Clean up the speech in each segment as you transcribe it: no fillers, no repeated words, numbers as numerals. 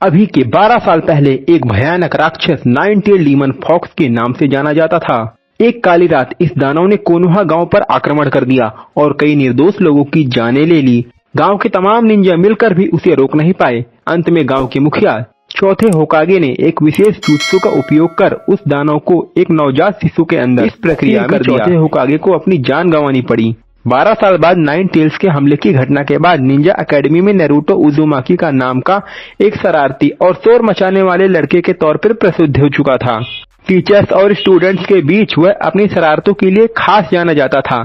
अभी के 12 साल पहले एक भयानक राक्षस नाइन टेल डीमन फॉक्स के नाम से जाना जाता था। एक काली रात इस दानव ने कोनोहा गांव पर आक्रमण कर दिया और कई निर्दोष लोगों की जानें ले ली। गांव के तमाम निंजा मिलकर भी उसे रोक नहीं पाए। अंत में गांव के मुखिया चौथे होकागे ने एक विशेष जुत्सु का उपयोग कर उस दानव को एक नवजात शिशु के अंदर इस प्रक्रिया में चौथे होकागे को अपनी जान गंवानी पड़ी। 12 साल बाद नाइन टेल्स के हमले की घटना के बाद निंजा अकेडमी में नारुतो उज़ुमाकी का नाम का एक शरारती और शोर मचाने वाले लड़के के तौर पर प्रसिद्ध हो चुका था। टीचर्स और स्टूडेंट्स के बीच वह अपनी शरारतों के लिए खास जाना जाता था।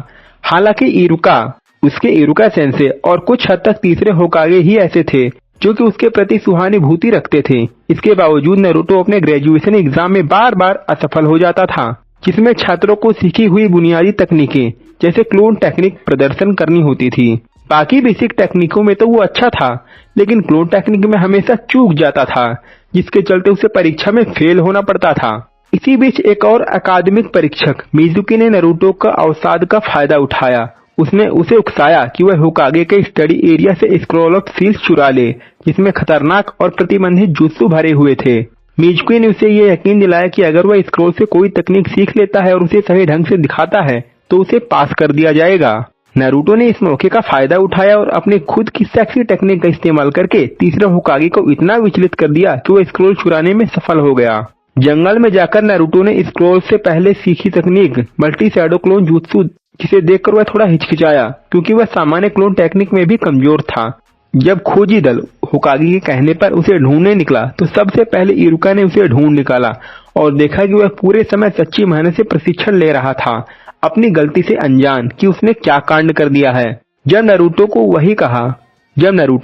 हालांकि इरुका, उसके इरुका सेंसे और कुछ हद तक तीसरे होकागे ही ऐसे थे जो कि उसके प्रति सुहानुभूति रखते थे। इसके बावजूद नारुतो अपने ग्रेजुएशन एग्जाम में बार बार असफल हो जाता था, जिसमें छात्रों को सीखी हुई बुनियादी तकनीकें जैसे क्लोन टेक्निक प्रदर्शन करनी होती थी। बाकी बेसिक टेक्निकों में तो वो अच्छा था, लेकिन क्लोन टेक्निक में हमेशा चूक जाता था, जिसके चलते उसे परीक्षा में फेल होना पड़ता था। इसी बीच एक और अकादमिक परीक्षक मिजुकी ने नारुतो का अवसाद का फायदा उठाया। उसने उसे उकसाया कि वह होकागे के स्टडी एरिया से स्क्रॉल ऑफ सील्स चुरा ले, जिसमें खतरनाक और प्रतिबंधित जुत्सु भरे हुए थे। मिजुकी ने उसे ये यकीन दिलाया कि अगर वह स्क्रॉल से कोई तकनीक सीख लेता है और उसे सही ढंग से दिखाता है तो उसे पास कर दिया जाएगा। नारुतो ने इस मौके का फायदा उठाया और अपने खुद की सेक्सी टेक्निक का इस्तेमाल करके तीसरे होकागे को इतना विचलित कर दिया कि वह स्क्रॉल चुराने में सफल हो गया। जंगल में जाकर नारुतो ने स्क्रॉल से पहले सीखी तकनीक मल्टी शैडो क्लोन जुत्सु, जिसे देखकर वह थोड़ा हिचकिचाया क्योंकि वह सामान्य क्लोन टेक्निक में भी कमजोर था। जब खोजी दल होकागे के कहने पर उसे ढूंढने निकला तो सबसे पहले इरुका ने उसे ढूंढ निकाला और देखा कि वह पूरे समय सच्ची मेहनत से प्रशिक्षण ले रहा था, अपनी गलती से अनजान कि उसने क्या कांड कर दिया है। जब नारुतो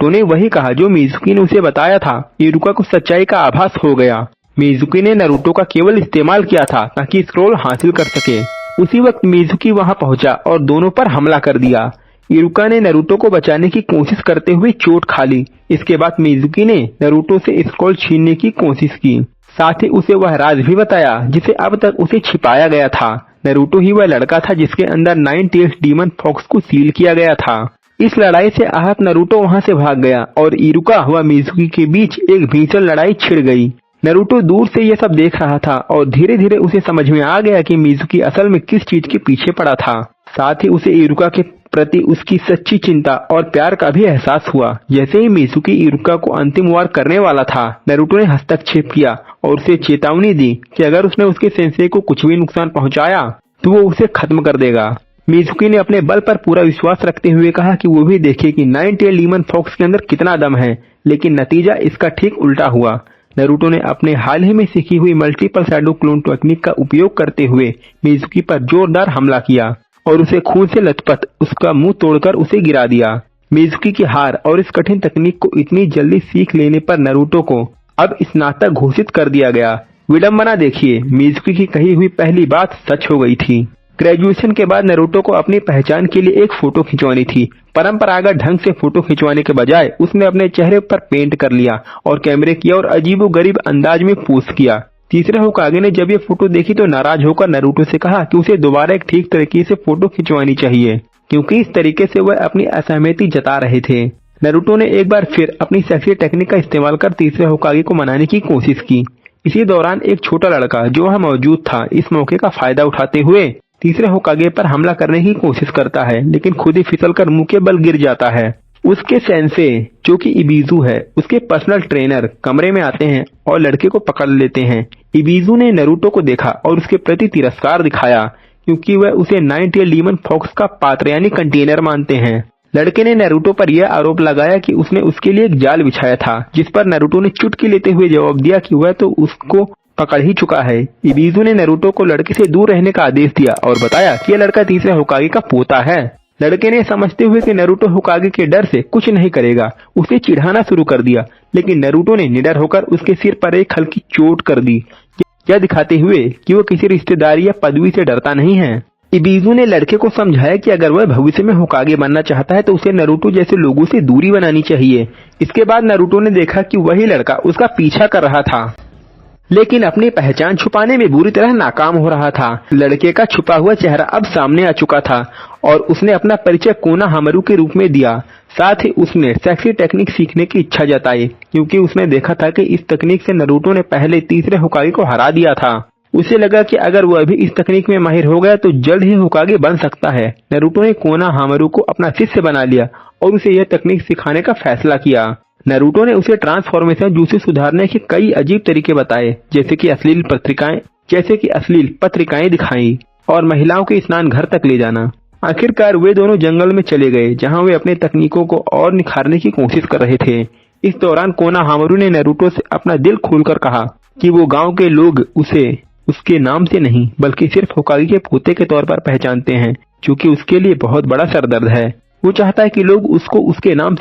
ने वही कहा जो मिजुकी ने उसे बताया था, इरुका को सच्चाई का आभास हो गया। मिजुकी ने नारुतो का केवल इस्तेमाल किया था ताकि स्क्रॉल हासिल कर सके। उसी वक्त मिजुकी वहां पहुंचा और दोनों पर हमला कर दिया। इरुका ने नारुतो को बचाने की कोशिश करते हुए चोट खा ली। इसके बाद मिजुकी ने नारुतो से स्क्रॉल छीनने की कोशिश की, साथ ही उसे वह राज भी बताया जिसे अब तक उसे छिपाया गया था। नारुतो ही वह लड़का था जिसके अंदर नाइन टेल्स डीमन फॉक्स को सील किया गया था। इस लड़ाई से आहत नारुतो वहां से भाग गया और इरुका व मिजुकी के बीच एक भीषण लड़ाई छिड़ गई। नारुतो दूर से यह सब देख रहा था और धीरे धीरे उसे समझ में आ गया कि मिजुकी असल में किस चीज के पीछे पड़ा था। साथ ही उसे इरुका के प्रति उसकी सच्ची चिंता और प्यार का भी एहसास हुआ। जैसे ही मिजुकी इरुका को अंतिम वार करने वाला था, नारुतो ने हस्तक्षेप किया और उसे चेतावनी दी कि अगर उसने उसके सेंसे को कुछ भी नुकसान पहुंचाया तो वो उसे खत्म कर देगा। मिजुकी ने अपने बल पर पूरा विश्वास रखते हुए कहा कि वो भी देखे कि नाइन टेल डीमन फॉक्स के अंदर कितना दम है, लेकिन नतीजा इसका ठीक उल्टा हुआ। नारुतो ने अपने हाल ही में सीखी हुई मल्टीपल शैडो क्लोन टेक्निक का उपयोग करते हुए मिजुकी पर जोरदार हमला किया और उसे खून से लथपथ उसका मुंह तोड़कर उसे गिरा दिया। मिजुकी की हार और इस कठिन तकनीक को इतनी जल्दी सीख लेने पर नारुतो को अब स्नातक घोषित कर दिया गया। विडंबना देखिए, मिजुकी की कही हुई पहली बात सच हो गई थी। ग्रेजुएशन के बाद नारुतो को अपनी पहचान के लिए एक फोटो खिंचवानी थी। परंपरागत ढंग से फोटो खिंचवाने के बजाय उसने अपने चेहरे पर पेंट कर लिया और कैमरे किया और अजीबोगरीब अंदाज में पोज किया। तीसरे होकागे ने जब ये फोटो देखी तो नाराज होकर नारुतो से कहा कि उसे दोबारा एक ठीक तरीके से फोटो खिंचवानी चाहिए, क्योंकि इस तरीके से वह अपनी असहमति जता रहे थे। नारुतो ने एक बार फिर अपनी सेक्सी टेक्निक का इस्तेमाल कर तीसरे होकागे को मनाने की कोशिश की। इसी दौरान एक छोटा लड़का जो वहां मौजूद था इस मौके का फायदा उठाते हुए तीसरे होकागे पर हमला करने की कोशिश करता है, लेकिन खुद ही फिसलकर मुंह के बल गिर जाता है। उसके सेंसे जो कि इबिजू है, उसके पर्सनल ट्रेनर कमरे में आते हैं और लड़के को पकड़ लेते हैं। इबिजू ने नारुतो को देखा और उसके प्रति तिरस्कार दिखाया क्योंकि वह उसे नाइन टेल डीमन फॉक्स का पात्र यानी कंटेनर मानते हैं। लड़के ने नारुतो पर यह आरोप लगाया कि उसने उसके लिए एक जाल बिछाया था, जिस पर नारुतो ने चुटकी लेते हुए जवाब दिया कि वह तो उसको पकड़ ही चुका है। इबिजू ने नारुतो को लड़के से दूर रहने का आदेश दिया और बताया कि यह लड़का तीसरे होकागे का पोता है। लड़के ने समझते हुए कि नारुतो होकागे के डर से कुछ नहीं करेगा, उसे चिढ़ाना शुरू कर दिया, लेकिन नारुतो ने निडर होकर उसके सिर पर एक हल्की चोट कर दी, यह दिखाते हुए कि वो किसी रिश्तेदारी या पदवी से डरता नहीं है। इबिजू ने लड़के को समझाया कि अगर वह भविष्य में होकागे बनना चाहता है तो उसे नारुतो जैसे लोगों से दूरी बनानी चाहिए। इसके बाद नारुतो ने देखा कि वही लड़का उसका पीछा कर रहा था, लेकिन अपनी पहचान छुपाने में बुरी तरह नाकाम हो रहा था। लड़के का छुपा हुआ चेहरा अब सामने आ चुका था और उसने अपना परिचय कोना हामारू के रूप में दिया। साथ ही उसने सेक्सी टेक्निक सीखने की इच्छा जताई क्योंकि उसने देखा था कि इस तकनीक से नारुतो ने पहले तीसरे होकागे को हरा दिया था। उसे लगा कि अगर वह भी इस तकनीक में माहिर हो गया तो जल्द ही होकागे बन सकता है। नारुतो ने कोनोहामारू को अपना शिष्य बना लिया और उसे यह तकनीक सिखाने का फैसला किया। नारुतो ने उसे ट्रांसफॉर्मेशन jutsu सुधारने के कई अजीब तरीके बताए, जैसे कि अश्लील पत्रिकाएं दिखाई और महिलाओं के स्नान घर तक ले जाना। आखिरकार वे दोनों जंगल में चले गए जहां वे अपने तकनीकों को और निखारने की कोशिश कर रहे थे। इस दौरान कोनोहामारू ने नारुतो से अपना दिल खोलकर कहा कि वो गांव के लोग उसे उसके नाम से नहीं बल्कि सिर्फ होकागे के पोते के तौर पर पहचानते हैं, जो कि उसके लिए बहुत बड़ा सरदर्द है। वो चाहता है कि लोग उसको उसके नाम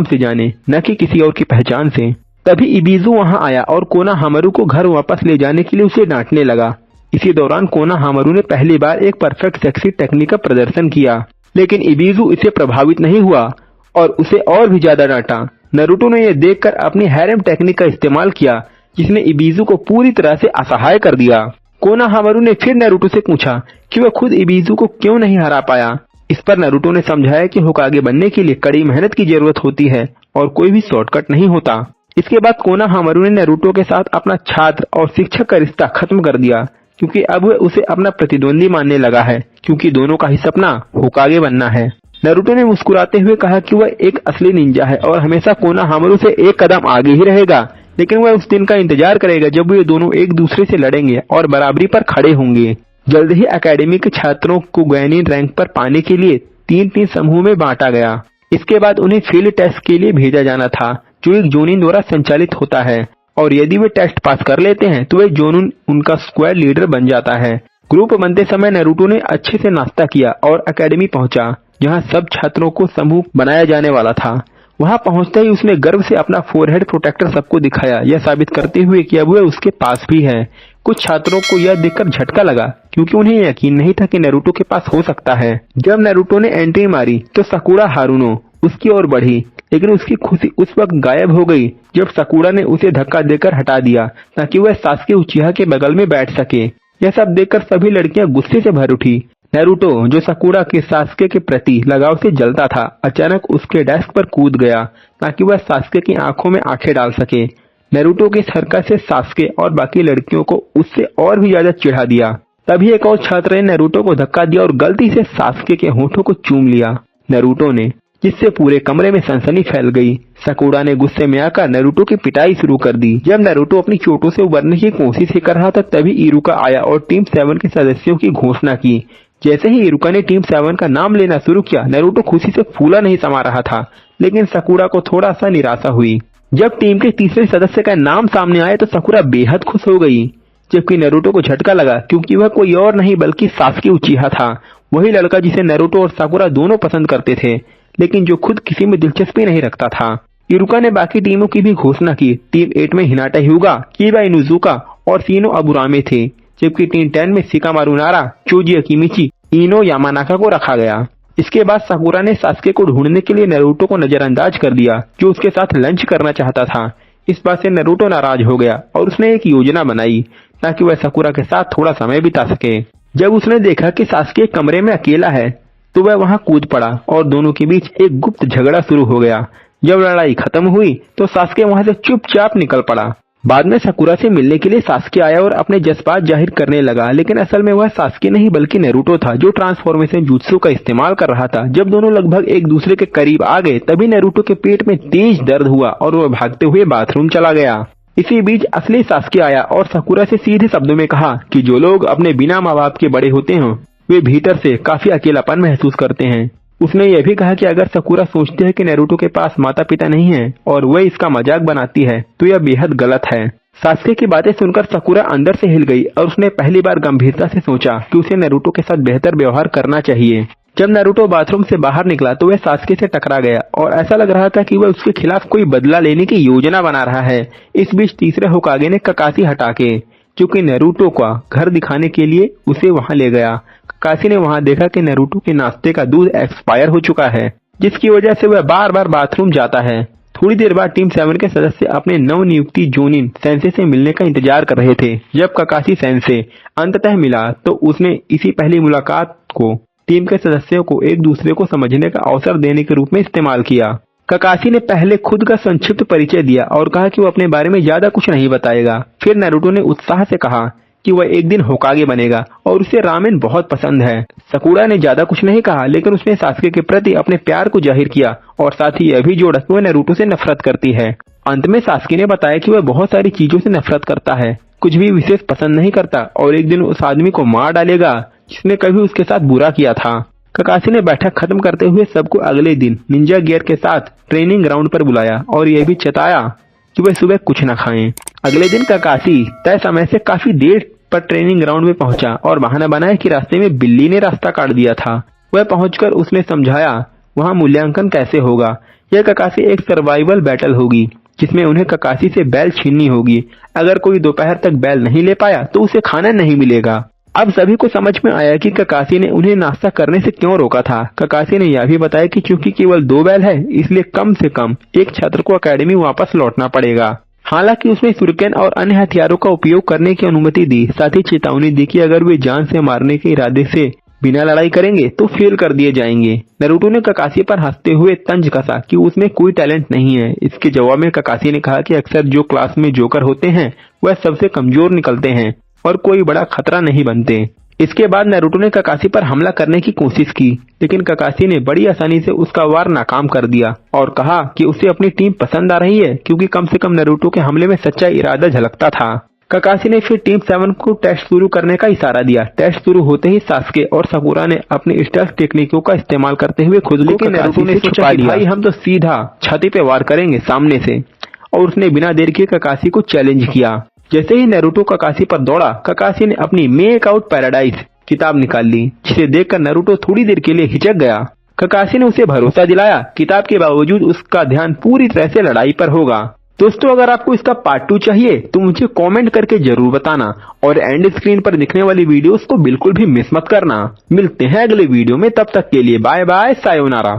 से जाने, न कि किसी और की पहचान से। तभी इबिजू वहां आया और कोनोहामारू को घर वापस ले जाने के लिए उसे डांटने लगा। इसी दौरान कोनोहामारू ने पहली बार एक परफेक्ट सेक्सी टेक्निक का प्रदर्शन किया, लेकिन इबिजू इससे प्रभावित नहीं हुआ और उसे और भी ज्यादा डांटा। नारुतो ने यह देखकर अपनी हैरम टेक्निक का इस्तेमाल किया, जिसने इबिजू को पूरी तरह से असहाय कर दिया। कोनोहामारू ने फिर नारुतो से पूछा कि वह खुद इबिजू को क्यों नहीं हरा पाया। इस पर नारुतो ने समझाया कि होकागे बनने के लिए कड़ी मेहनत की जरूरत होती है और कोई भी शॉर्टकट नहीं होता। इसके बाद कोनोहामारू ने नारुतो के साथ अपना छात्र और शिक्षक का रिश्ता खत्म कर दिया, क्योंकि अब वह उसे अपना प्रतिद्वंदी मानने लगा है, क्योंकि दोनों का ही सपना होकागे बनना है। नारुतो ने मुस्कुराते हुए कहा कि वह एक असली निंजा है और हमेशा कोनोहामारू से एक कदम आगे ही रहेगा, लेकिन वह उस दिन का इंतजार करेगा जब वे दोनों एक दूसरे से लड़ेंगे और बराबरी पर खड़े होंगे। जल्द ही अकेडमी के छात्रों को गैनिन रैंक पर पाने के लिए 3-3 समूह में बांटा गया। इसके बाद उन्हें फील्ड टेस्ट के लिए भेजा जाना था, जो एक जोनिन द्वारा संचालित होता है, और यदि वे टेस्ट पास कर लेते हैं तो वे जोनिन उनका स्क्वाड लीडर बन जाता है। ग्रुप बनते समय नारुतो ने अच्छे से नाश्ता किया और अकेडमी पहुंचा, जहां सब छात्रों को समूह बनाया जाने वाला था। वहां पहुंचते ही उसने गर्व से अपना फोरहेड प्रोटेक्टर सबको दिखाया, यह साबित करते हुए कि अब वह उसके पास भी है। कुछ छात्रों को यह देखकर झटका लगा, क्योंकि उन्हें यकीन नहीं था कि नारुतो के पास हो सकता है। जब नारुतो ने एंट्री मारी तो साकुरा हारुनो उसकी ओर बढ़ी, लेकिन उसकी खुशी उस वक्त गायब हो गई जब साकुरा ने उसे धक्का देकर हटा दिया ताकि वह सासुके उचिहा के बगल में बैठ सके। यह सब देखकर सभी लड़कियां गुस्से से भर उठी। नारुतो, जो साकुरा के सासुके के प्रति लगाव से जलता था, अचानक उसके डेस्क पर कूद गया ताकि वह सासुके की आंखों में आंखें डाल सके। नारुतो की इस हरकत से सासुके और बाकी लड़कियों को उससे और भी ज्यादा चिढ़ा दिया। तभी एक और छात्र ने नारुतो को धक्का दिया और गलती से सासुके के होठों को चूम लिया नारुतो ने, जिससे पूरे कमरे में सनसनी फैल गई। साकुरा ने गुस्से में आकर नारुतो की पिटाई शुरू कर दी। जब नारुतो अपनी चोटों से उबरने की कोशिश ही कर रहा था, तभी इरुका आया और टीम 7 के सदस्यों की घोषणा की। जैसे ही इरुका ने टीम 7 का नाम लेना शुरू किया, नारुतो खुशी से फूला नहीं समा रहा था, लेकिन साकुरा को थोड़ा सा निराशा हुई। जब टीम के तीसरे सदस्य का नाम सामने आया तो साकुरा बेहद खुश हो गई, जबकि नारुतो को झटका लगा, क्योंकि वह कोई और नहीं बल्कि सासुके उचिहा था, वही लड़का जिसे नारुतो और साकुरा दोनों पसंद करते थे, लेकिन जो खुद किसी में दिलचस्पी नहीं रखता था। इरुका ने बाकी टीमों की भी घोषणा की। टीम 8 में हिनाटा hyuga, कीबा इनुजुका और सीनो अबुरामे थे, जबकि टीम 10 में शिकामारु नारा, चोजी अकिमिची, इनो यामानाका को रखा गया। इसके बाद साकुरा ने सासुके को ढूंढने के लिए नारुतो को नजरअंदाज कर दिया, जो उसके साथ लंच करना चाहता था। इस बात से नारुतो नाराज हो गया और उसने एक योजना बनाई ताकि वह साकुरा के साथ थोड़ा समय बिता सके। जब उसने देखा कि सासुके कमरे में अकेला है, तो वह वहां कूद पड़ा और दोनों के बीच एक गुप्त झगड़ा शुरू हो गया। जब लड़ाई खत्म हुई तो सासुके वहां से चुपचाप निकल पड़ा। बाद में साकुरा से मिलने के लिए सासुके आया और अपने जज्बात जाहिर करने लगा, लेकिन असल में वह सासुके नहीं बल्कि नारुतो था, जो ट्रांसफॉर्मेशन जुत्सु का इस्तेमाल कर रहा था। जब दोनों लगभग एक दूसरे के करीब आ गए, तभी नारुतो के पेट में तेज दर्द हुआ और वह भागते हुए बाथरूम चला गया। इसी बीच असली सासुके आया और साकुरा से सीधे शब्दों में कहा कि जो लोग अपने बिना माँ बाप के बड़े होते हैं, वे भीतर से काफी अकेलापन महसूस करते हैं। उसने यह भी कहा कि अगर साकुरा सोचती है कि नारुतो के पास माता पिता नहीं है और वह इसका मजाक बनाती है, तो यह बेहद गलत है। सासुके की बातें सुनकर साकुरा अंदर से हिल गई और उसने पहली बार गंभीरता से सोचा कि उसे नारुतो के साथ बेहतर व्यवहार करना चाहिए। जब नारुतो बाथरूम से बाहर निकला तो वह सासुके से टकरा गया और ऐसा लग रहा था कि वह उसके खिलाफ कोई बदला लेने की योजना बना रहा है। इस बीच तीसरे होकागे ने ककाशी हटा के, जो कि नारुतो का घर दिखाने के लिए उसे वहां ले गया। ककाशी ने वहां देखा कि नारुतो के नाश्ते का दूध एक्सपायर हो चुका है, जिसकी वजह से वह बार बार बाथरूम जाता है। थोड़ी देर बाद टीम 7 के सदस्य अपने नवनियुक्ति जोनिन सेंसे से मिलने का इंतजार कर रहे थे। जब ककाशी सेंसे अंततः मिला तो उसने इसी पहली मुलाकात को टीम के सदस्यों को एक दूसरे को समझने का अवसर देने के रूप में इस्तेमाल किया। ककाशी ने पहले खुद का संक्षिप्त परिचय दिया और कहा कि वो अपने बारे में ज्यादा कुछ नहीं बताएगा। फिर नारुतो ने उत्साह से कहा कि वह एक दिन होकागे बनेगा और उसे रामेन बहुत पसंद है। सकुरा ने ज्यादा कुछ नहीं कहा, लेकिन उसने सासुके के प्रति अपने प्यार को जाहिर किया और साथ ही यह भी जोड़ा कि वह नारुतो से नफरत करती है। अंत में सासुके ने बताया कि वह बहुत सारी चीजों से नफरत करता है, कुछ भी विशेष पसंद नहीं करता और एक दिन उस आदमी को मार डालेगा जिसने कभी उसके साथ बुरा किया था। ककाशी ने बैठक खत्म करते हुए सबको अगले दिन निंजा गियर के साथ ट्रेनिंग ग्राउंड पर बुलाया और यह भी चेताया कि वह सुबह कुछ न खाएं। अगले दिन ककाशी तय समय से काफी देर पर ट्रेनिंग ग्राउंड में पहुंचा और बहाना बनाया कि रास्ते में बिल्ली ने रास्ता काट दिया था। वह पहुंचकर उसने समझाया वहां मूल्यांकन कैसे होगा। यह ककाशी एक सर्वाइवल बैटल होगी जिसमें उन्हें ककाशी से बैल छीननी होगी। अगर कोई दोपहर तक बैल नहीं ले पाया तो उसे खाना नहीं मिलेगा। अब सभी को समझ में आया कि ककाशी ने उन्हें नाश्ता करने से क्यों रोका था। ककाशी ने यह भी बताया कि चूंकि केवल 2 बैल है, इसलिए कम से कम एक छात्र को अकेडमी वापस लौटना पड़ेगा। हालांकि उसने शुरिकेन और अन्य हथियारों का उपयोग करने की अनुमति दी, साथ ही चेतावनी दी कि अगर वे जान से मारने के इरादे से बिना लड़ाई करेंगे तो फेल कर दिए जाएंगे। नारुतो ने ककाशी पर हंसते हुए तंज कसा कि उसमें कोई टैलेंट नहीं है। इसके जवाब में ककाशी ने कहा कि अक्सर जो क्लास में जोकर होते हैं वह सबसे कमजोर निकलते हैं और कोई बड़ा खतरा नहीं बनते। इसके बाद नारुतो ने ककाशी पर हमला करने की कोशिश की, लेकिन ककाशी ने बड़ी आसानी से उसका वार नाकाम कर दिया और कहा कि उसे अपनी टीम पसंद आ रही है क्योंकि कम से कम नारुतो के हमले में सच्चा इरादा झलकता था। ककाशी ने फिर टीम 7 को टेस्ट शुरू करने का इशारा दिया। टेस्ट शुरू होते ही सासुके और सकुरा ने अपनी स्टेल्थ टेक्निकों का इस्तेमाल करते हुए खुद को ककाशी से छुपा लिया। भाई हम तो सीधा छाती पे वार करेंगे सामने से, और उसने बिना देर के ककाशी को चैलेंज किया। जैसे ही नारुतो ककाशी पर दौड़ा, ककाशी ने अपनी मेक आउट पैराडाइज किताब निकाल ली, जिसे देखकर नारुतो थोड़ी देर के लिए हिचक गया। ककाशी ने उसे भरोसा दिलाया किताब के बावजूद उसका ध्यान पूरी तरह से लड़ाई पर होगा। दोस्तों, अगर आपको इसका पार्ट 2 चाहिए तो मुझे कमेंट करके जरूर बताना और एंड स्क्रीन पर दिखने वाली वीडियोस को बिल्कुल भी मिस मत करना। मिलते हैं अगले वीडियो में, तब तक के लिए बाय बाय, सायोनारा।